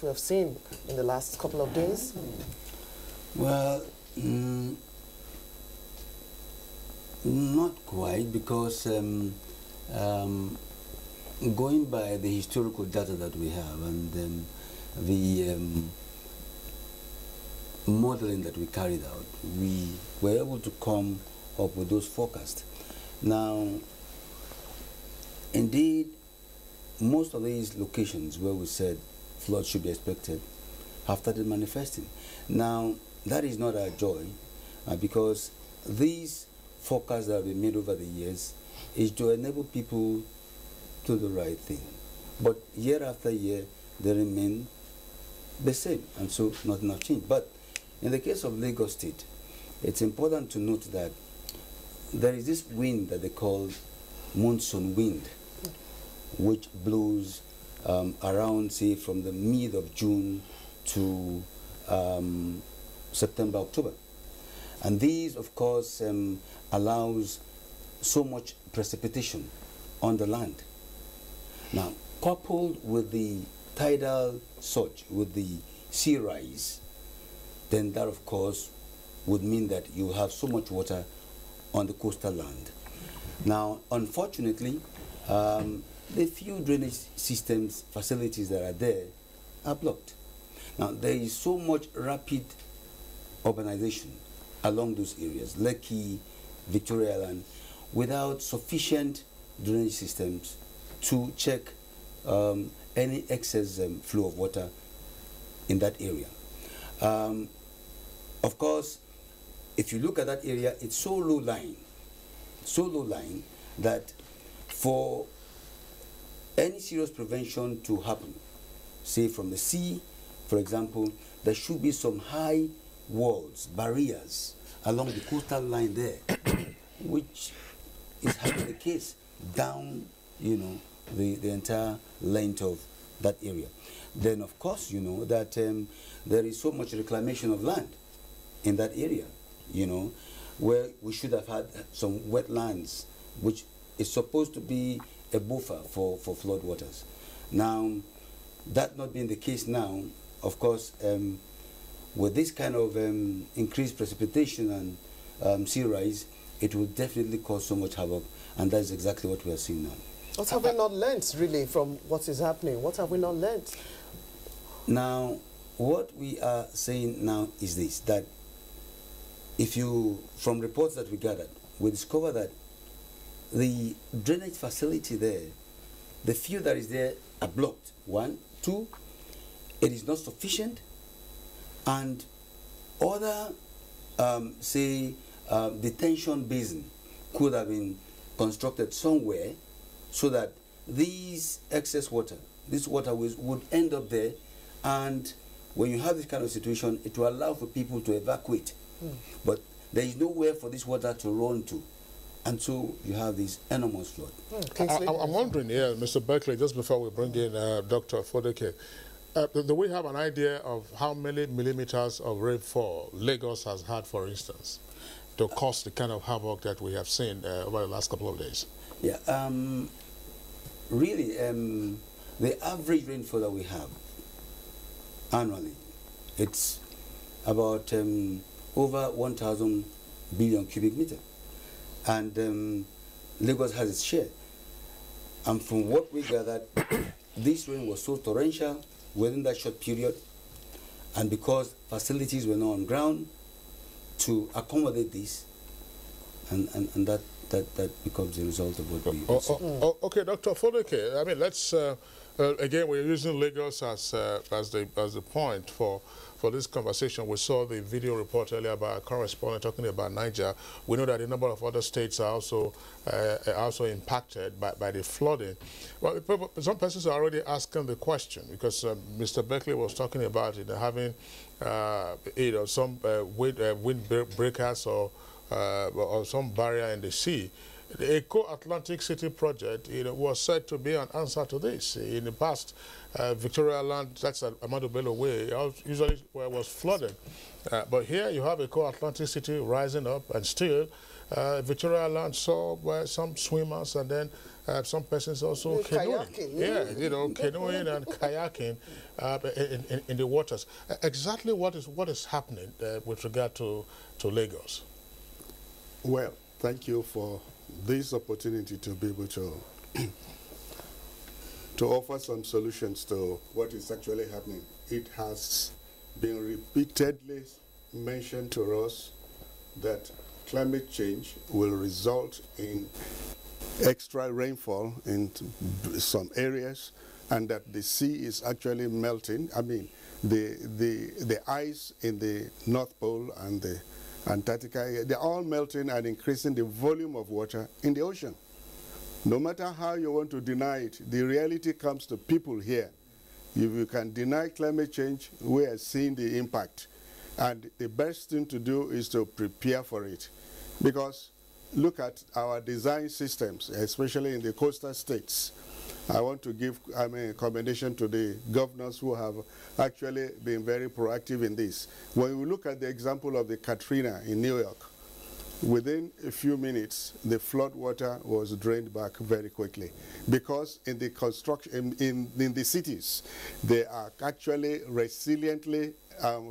what we have seen in the last couple of days? Well, not quite, because going by the historical data that we have and the modeling that we carried out, we were able to come up with those forecasts. Now, indeed, most of these locations where we said floods should be expected have started manifesting. Now, that is not our joy, because these forecasts that have been made over the years is to enable people to do the right thing. But year after year, they remain the same, and so nothing has changed. But in the case of Lagos State, it's important to note that there is this wind that they call monsoon wind, which blows around, say, from the mid of June to September, October. And these, of course, allows so much precipitation on the land. Now, coupled with the tidal surge, with the sea rise, then that, of course, would mean that you have so much water on the coastal land. Now, unfortunately, the few drainage systems, facilities that are there are blocked. Now, there is so much rapid urbanization along those areas, Lekki, Victoria Island, without sufficient drainage systems to check any excess flow of water in that area. Of course, if you look at that area, it's so low-lying that for any serious prevention to happen, say from the sea, for example, there should be some high walls, barriers along the coastal line there, which is having the case down, you know, the entire length of that area. Then, of course, you know that there is so much reclamation of land in that area, you know, where we should have had some wetlands, which is supposed to be a buffer for flood waters. Now, that not being the case now, of course, with this kind of increased precipitation and sea rise, it will definitely cause so much havoc, and that's exactly what we are seeing now. What have we not learnt, really, from what is happening? What have we not learnt? Now, what we are saying now is this, that if you, from reports that we gathered, we discover that the drainage facility there, the few that is there are blocked. One, two, it is not sufficient, and other, say, detention basin could have been constructed somewhere so that these excess water, this water would end up there, and when you have this kind of situation, it will allow for people to evacuate. But there is nowhere for this water to run to, and so you have this enormous flood. I'm wondering here, Mr. Beckley, just before we bring in Dr. Fodeke, do we have an idea of how many millimeters of rainfall Lagos has had, for instance, to cause the kind of havoc that we have seen over the last couple of days? Yeah, really, the average rainfall that we have annually, it's about over 1,000 billion cubic meter, and Lagos has its share. And from what we gathered, this rain was so torrential within that short period, and because facilities were not on ground to accommodate this, and that becomes the result of what we okay, Dr. Fodeke, I mean, let's again, we're using Lagos as the point for this conversation. We saw the video report earlier by a correspondent talking about Niger. We know that a number of other states are also impacted by the flooding. Well, some persons are already asking the question, because Mr. Beckley was talking about having some wind breakers or some barrier in the sea. The Eco-Atlantic City project, was said to be an answer to this. In the past, Victoria Land, that's Ahmadu Bello Way, usually where it was flooded. But here you have Eco-Atlantic City rising up, and still Victoria Land saw some swimmers and then some persons also canoeing. Kayaking. Yeah, you know, canoeing and kayaking in the waters. Exactly what is happening with regard to Lagos? Well, thank you for this opportunity to be able to to offer some solutions to what is actually happening. It has been repeatedly mentioned to us that climate change will result in extra rainfall in some areas, and that the sea is actually melting. I mean, the ice in the North Pole and the Antarctica, they're all melting and increasing the volume of water in the ocean. No matter how you want to deny it, the reality comes to people here. If you can deny climate change, we are seeing the impact. And the best thing to do is to prepare for it. Because look at our design systems, especially in the coastal states. I want to give a commendation to the governors who have actually been very proactive in this. When we look at the example of the Katrina in New York, within a few minutes, the flood water was drained back very quickly, because in the construction, in the cities, they are actually resiliently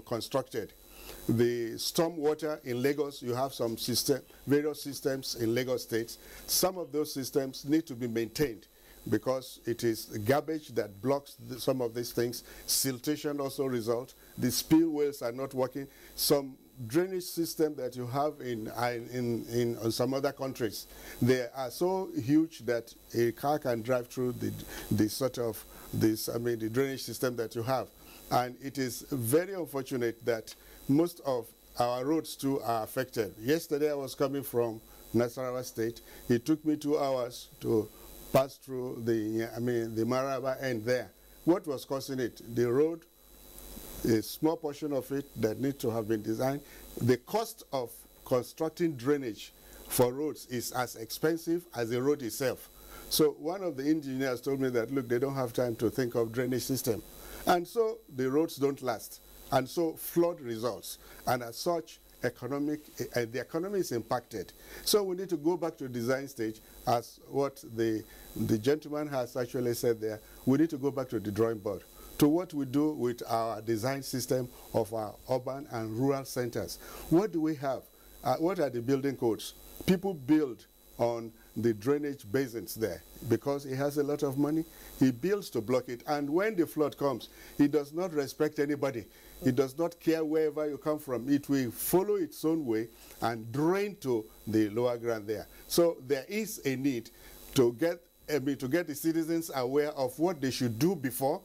constructed. The storm water in Lagos, you have some various systems in Lagos State. Some of those systems need to be maintained, because it is garbage that blocks some of these things. Siltation also results. The spillways are not working. Some drainage system that you have in some other countries, they are so huge that a car can drive through the drainage system that you have. And it is very unfortunate that most of our roads too are affected. Yesterday I was coming from Nasarawa State. It took me 2 hours to pass through the Maraba end there. What was causing it? The road, a small portion of it that needs to have been designed. The cost of constructing drainage for roads is as expensive as the road itself. So one of the engineers told me that, look, they don't have time to think of drainage system. And so the roads don't last. And so flood results. And as such, the economy is impacted. So we need to go back to the design stage, as what the gentleman has actually said there. We need to go back to the drawing board, to what we do with our design system of our urban and rural centers. What do we have? What are the building codes? People build on the drainage basins there because he has a lot of money. He builds to block it, and when the flood comes, he does not respect anybody. It does not care wherever you come from. It will follow its own way and drain to the lower ground there. So there is a need to get the citizens aware of what they should do before,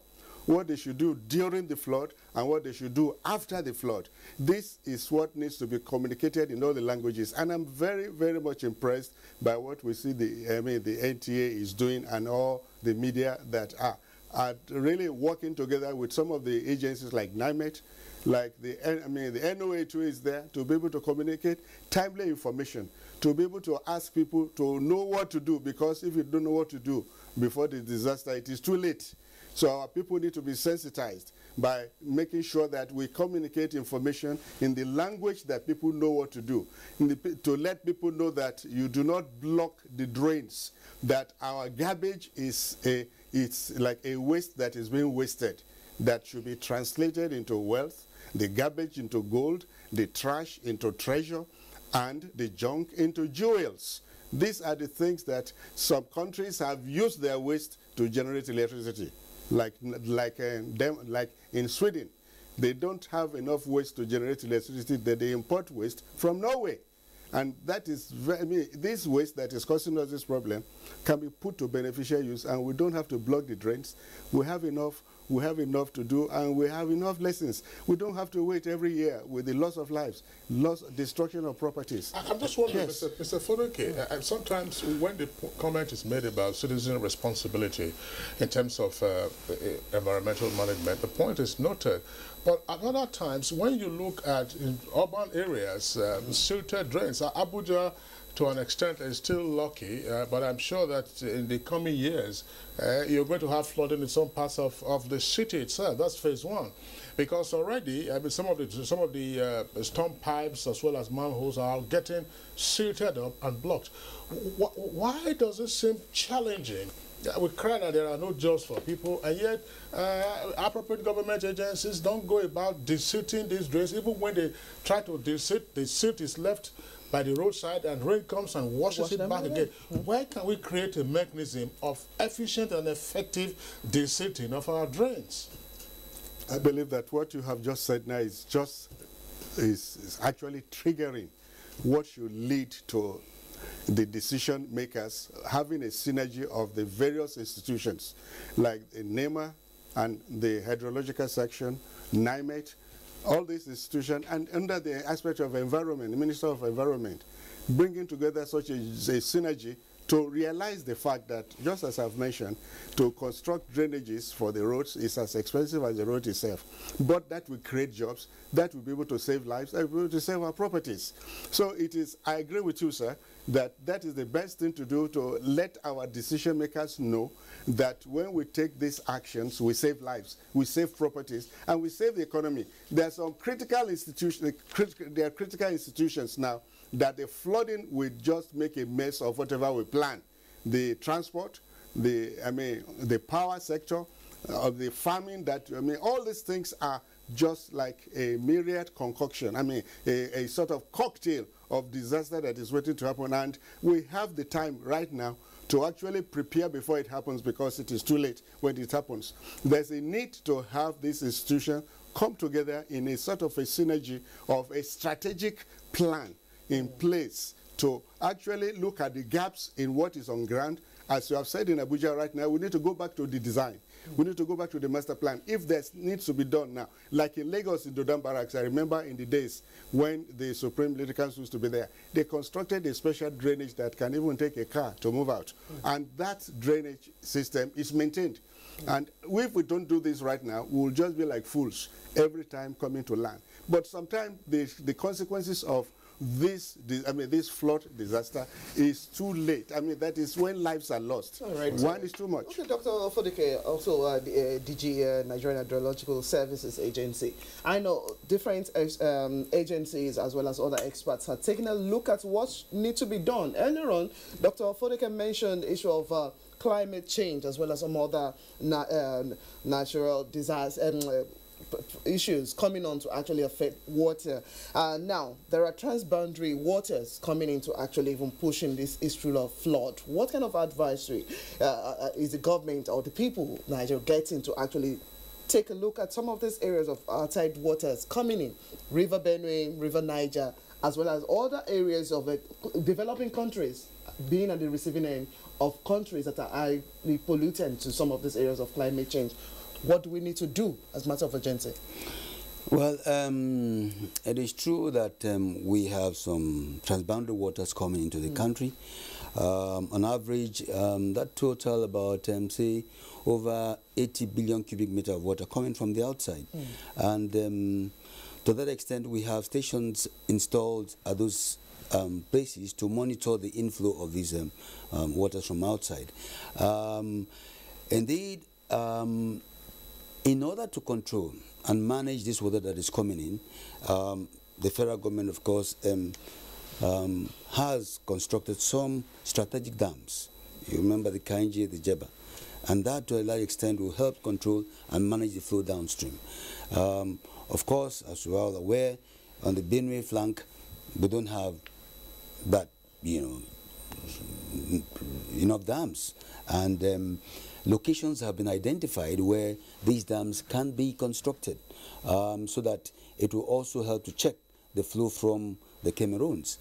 what they should do during the flood, and what they should do after the flood. This is what needs to be communicated in all the languages. And I'm very, very much impressed by what we see the NTA is doing, and all the media that are really working together with some of the agencies like NIMET, like the NOA too is there to be able to communicate timely information, to be able to ask people to know what to do, because if you don't know what to do before the disaster, it is too late. So our people need to be sensitized by making sure that we communicate information in the language that people know what to do, to let people know that you do not block the drains, that our garbage is it's like a waste that is being wasted, that should be translated into wealth, the garbage into gold, the trash into treasure, and the junk into jewels. These are the things that some countries have used their waste to generate electricity. Like in Sweden, they don't have enough waste to generate electricity, that they import waste from Norway. And that is, this waste that is causing us this problem can be put to beneficial use, and we don't have to block the drains. We have enough to do, and we have enough lessons. We don't have to wait every year with the loss of lives, destruction of properties. I'm just wondering, yes. Mr. Fodoke, sometimes when the comment is made about citizen responsibility in terms of environmental management, the point is noted. But at other times, when you look at in urban areas, silted drains, Abuja to an extent, is still lucky, but I'm sure that in the coming years, you're going to have flooding in some parts of the city itself. That's phase one. Because already, I mean, some of the storm pipes as well as manholes are getting silted up and blocked. Why does it seem challenging? We cry that there are no jobs for people, and yet appropriate government agencies don't go about desilting these drains. Even when they try to desilt, the silt is left by the roadside and rain comes and washes it back again. Why can't we create a mechanism of efficient and effective desilting of our drains? I believe that what you have just said now is actually triggering what should lead to the decision makers having a synergy of the various institutions like NEMA and the hydrological section, NIMET, all these institutions, and under the aspect of environment, the Minister of Environment, bringing together such a synergy to realize the fact that, just as I've mentioned, to construct drainages for the roads is as expensive as the road itself. But that will create jobs, that will be able to save lives, that will be able to save our properties. So it is, I agree with you, sir, that that is the best thing to do, to let our decision makers know that when we take these actions, we save lives, we save properties, and we save the economy. There are some critical institutions, there are critical institutions now that the flooding will just make a mess of whatever we plan. The transport, the power sector, of the farming, all these things are just like a myriad concoction. A sort of cocktail of disaster that is waiting to happen, and we have the time right now to actually prepare before it happens, because it is too late when it happens. There's a need to have this institution come together in a sort of a synergy of a strategic plan in place to actually look at the gaps in what is on ground. As you have said in Abuja right now, we need to go back to the design. We need to go back to the master plan. If there needs to be done now, like in Lagos in Dodon Barracks, I remember in the days when the Supreme Military Council used to be there, they constructed a special drainage that can even take a car to move out. And that drainage system is maintained. And if we don't do this right now, we will just be like fools every time coming to land. But sometimes the consequences of this flood disaster is too late. That is when lives are lost. All right. One is too much. Okay, Dr. Fodike, also the DG Nigerian Hydrological Services Agency. I know different agencies as well as other experts are taking a look at what needs to be done. Earlier on, Dr. Fodike mentioned the issue of climate change as well as some other natural disasters. Issues coming on to actually affect water. Now, there are transboundary waters coming in to actually even pushing this issue of flood. What kind of advisory is the government or the people of Nigeria getting to actually take a look at some of these areas of outside waters coming in? River Benue, River Niger, as well as other areas of developing countries being at the receiving end of countries that are highly pollutant to some of these areas of climate change. What do we need to do as a matter of urgency? Well, it is true that we have some transboundary waters coming into the country. On average, that total about, say, over 80 billion cubic meters of water coming from the outside. And to that extent, we have stations installed at those places to monitor the inflow of these waters from outside. Indeed, in order to control and manage this water that is coming in, the federal government, of course, has constructed some strategic dams. You remember the Kainji, the Jeba. And that, to a large extent, will help control and manage the flow downstream. Of course, as you are all aware, on the Benue flank, we don't have that, enough dams. And locations have been identified where these dams can be constructed so that it will also help to check the flow from the Cameroons.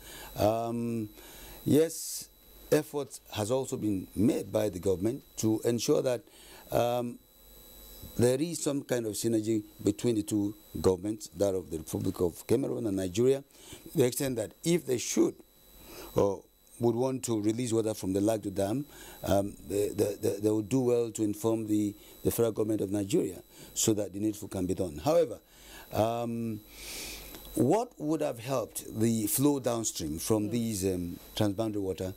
Yes, effort has also been made by the government to ensure that there is some kind of synergy between the two governments, that of the Republic of Cameroon and Nigeria, to the extent that if they should or would want to release water from the Lagdo Dam, they would do well to inform the federal government of Nigeria so that the needful can be done. However, what would have helped the flow downstream from these transboundary water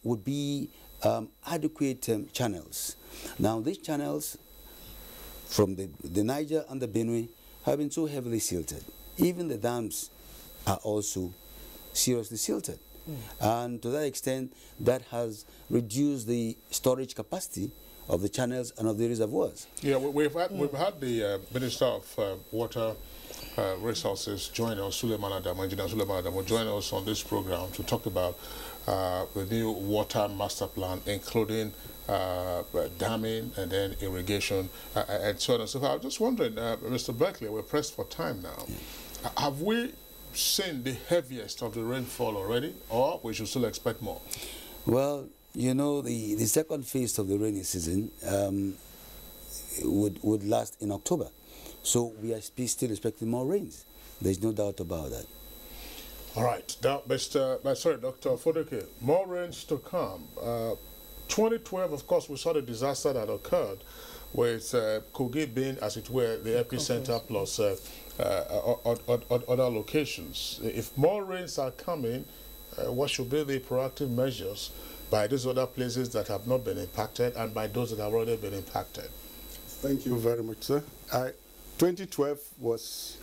would be adequate channels. Now, these channels from the Niger and the Benue have been so heavily silted. Even the dams are also seriously silted. And to that extent, that has reduced the storage capacity of the channels and of the reservoirs. Yeah, we've had the Minister of Water Resources join us, Engineer Suleiman Adamu, join us on this program to talk about the new water master plan, including damming and then irrigation and so on and so forth. I was just wondering, Mr. Beckley, we're pressed for time now. Yeah. Have we seen the heaviest of the rainfall already, or we should still expect more? Well, you know, the second phase of the rainy season would last in October. So we are still expecting more rains. There's no doubt about that. All right. Now, Dr. Fodeke, more rains to come. 2012, of course, we saw the disaster that occurred with Kogi being, as it were, the epicenter plus other locations. If more rains are coming, what should be the proactive measures by these other places that have not been impacted and by those that have already been impacted? Thank you very much, sir. 2012 was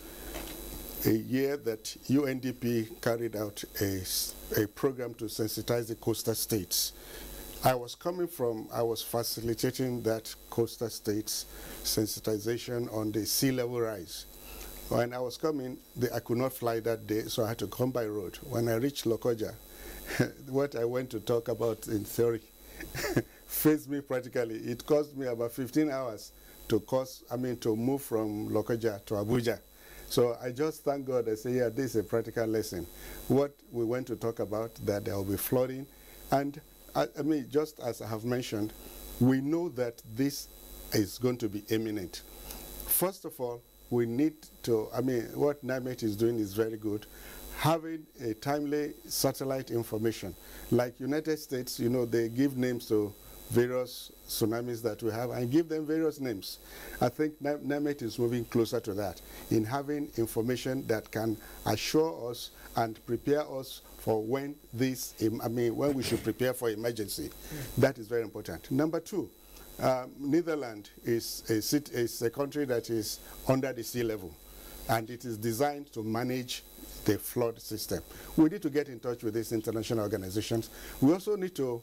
a year that UNDP carried out a program to sensitize the coastal states. I was facilitating that coastal states sensitization on the sea level rise. When I was coming, I could not fly that day, so I had to come by road. When I reached Lokoja, what I went to talk about in theory faced me practically. It cost me about 15 hours to move from Lokoja to Abuja. So I just thank God. I say, yeah, this is a practical lesson. What we went to talk about, that there will be flooding. And just as I have mentioned, we know that this is going to be imminent. First of all, we need to, what NIMET is doing is very good. Having a timely satellite information. Like United States, they give names to various tsunamis that we have and give them various names. I think NIMET is moving closer to that in having information that can assure us and prepare us for when when we should prepare for emergency. That is very important. Number two, Netherlands is a country that is under the sea level, and it is designed to manage the flood system. We need to get in touch with these international organizations. We also need to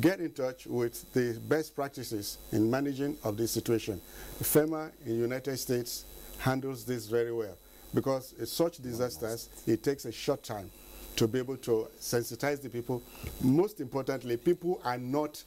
get in touch with the best practices in managing of this situation. FEMA in the United States handles this very well, because in such disasters, it takes a short time to be able to sensitize the people. Most importantly, people are not,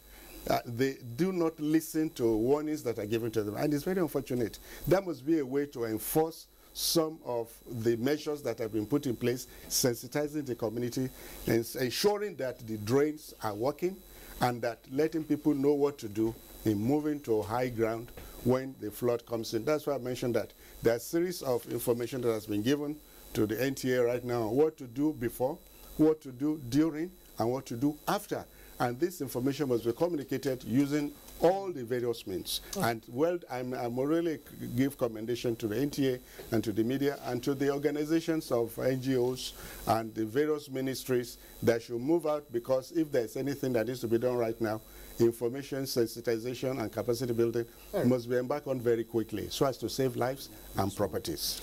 they do not listen to warnings that are given to them, and it's very unfortunate. There must be a way to enforce some of the measures that have been put in place, sensitizing the community and ensuring that the drains are working, and that letting people know what to do in moving to high ground when the flood comes in. That's why I mentioned that there are a series of information that has been given to the NTA right now on what to do before, what to do during, and what to do after. And this information must be communicated using all the various means. And I'm really give commendation to the NTA and to the media and to the organizations of NGOs and the various ministries that should move out, because if there's anything that needs to be done right now, information, sensitization, and capacity building must be embarked on very quickly so as to save lives and properties.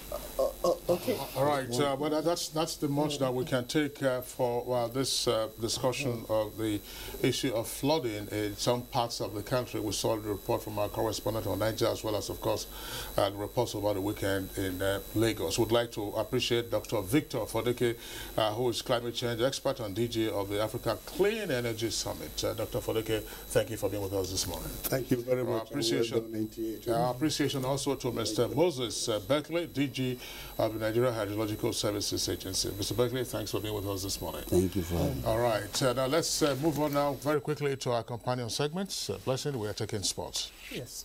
Okay. All right, well, that's the much that we can take for this discussion of the issue of flooding in some parts of the country. We saw the report from our correspondent on Niger, as well as, of course, the reports over the weekend in Lagos. We'd like to appreciate Dr. Victor Fodeke, who is climate change expert and DG of the Africa Clean Energy Summit. Dr. Fodeke, thank you for being with us this morning. Thank you very much. Our appreciation also to Mr. Moses Beckley, DG of the Nigerian Hydrological Services Agency. Mr. Beckley, thanks for being with us this morning. Thank you for having me. All right, now let's move on now very quickly to our companion segments. Blessing, we are taking sports. Yes.